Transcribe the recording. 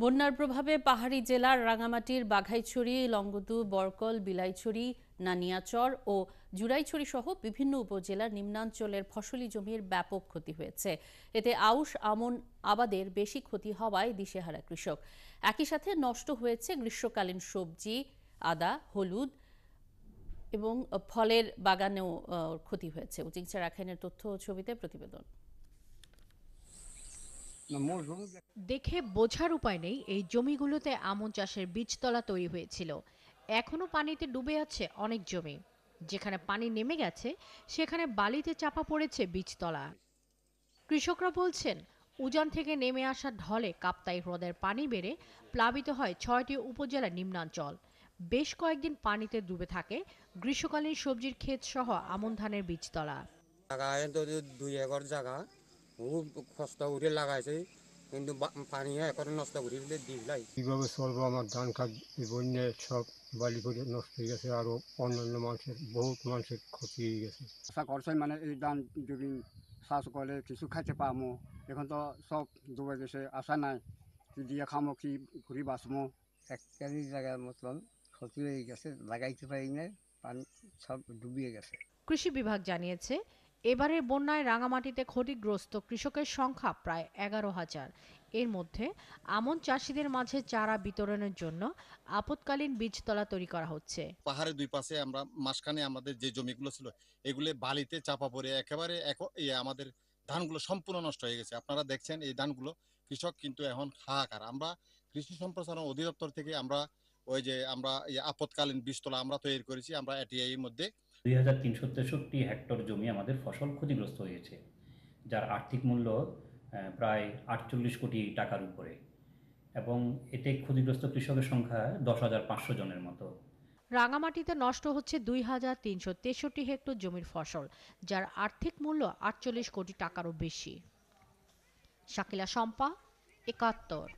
বন্যার প্রভাবে পাহাড়ি জেলার রাঙামাটির বাঘাইছড়ি, লংগদু, বরকল, বিলাইছড়ি, নানিয়াচর ও জুরাইছড়ি সহ বিভিন্ন উপজেলার নিম্নাঞ্চলের ফসলি জমির ব্যাপক ক্ষতি হয়েছে। এতে আউশ আমন আবাদের বেশি ক্ষতি হওয়ায় দিশেহারা কৃষক। একই সাথে নষ্ট হয়েছে গ্রীষ্মকালীন সবজি, আদা, হলুদ এবং ফলের বাগানেও ক্ষতি হয়েছে। উচিংচা রাখাইনের তথ্য ও ছবিতে প্রতিবেদন। দেখে বোঝার উপায় নেই এই জমিগুলোতে আমন চাষের বীজতলা তৈরি হয়েছিল। এখনো পানিতে ডুবে আছে অনেক জমি। যেখানে পানি নেমে গেছে সেখানে বালিতে চাপা পড়েছে বীজতলা। কৃষকরা বলছেন, উজান থেকে নেমে আসা ঢলে কাপ্তাই হ্রদের পানি বেড়ে প্লাবিত হয় ৬টি উপজেলার নিম্নাঞ্চল। বেশ কয়েকদিন পানিতে ডুবে থাকে গ্রীষ্মকালীন সবজির ক্ষেত সহ আমন ধানের বীজতলা। লাগায় তো 2 একর জায়গা খুব কষ্ট করে লাগাইছে, কিন্তু পানি এখন নষ্ট করে দিলাই। কিভাবে চলবো? আমার ধান খাত বন্যায় সব বালি করে নষ্ট হয়ে গেছে, আরো অন্যান্য মানুষের বহুত মানুষের ক্ষতি হয়ে গেছে। আশা করছে মানে এই ধান যদি চাষ করলে কিছু খাইতে পামো, এখন তো সব ডুবে গেছে, আশা নাই কি দিয়ে খামো, কি ঘুরি বাঁচবো। একটারই জায়গার মতন ক্ষতি হয়ে গেছে, লাগাইতে পারি না, পানি সব ডুবিয়ে গেছে। কৃষি বিভাগ জানিয়েছে, এবারের বন্যায় রাঙামাটিতে ক্ষতিগ্রস্ত কৃষকের সংখ্যা প্রায় 11,000। এর মধ্যে আমন চাষিদের মাঝে চারা বিতরণের জন্য আপৎকালীন বীজতলা তৈরি করা হচ্ছে। পাহাড়ের দুই পাশে আমরা মাঝখানে আমাদের যে জমিগুলো ছিল এগুলো বালিতে চাপা পড়ে একেবারে আমাদের ধানগুলো সম্পূর্ণ নষ্ট হয়ে গেছে। আপনারা দেখছেন এই ধানগুলো, কৃষক কিন্তু এখন হাহাকার। আমরা কৃষি সম্প্রসারণ অধিদপ্তর থেকে আমরা আপৎকালীন বীজতলা আমরা তৈরি করেছি। আমরা এটিআই মধ্যে 2363 হেক্টর জমি আমাদের ফসল ক্ষতিগ্রস্ত হয়েছে, যার আর্থিক মূল্য প্রায় 48 কোটি টাকার উপরে, এবং এতে ক্ষতিগ্রস্ত কৃষকের সংখ্যা 10,500 জনের মতো। রাঙামাটিতে নষ্ট হচ্ছে 2,363 হেক্টর জমির ফসল, যার আর্থিক মূল্য 48 কোটি টাকারও বেশি। শাকিলা শম্পা, ৭১।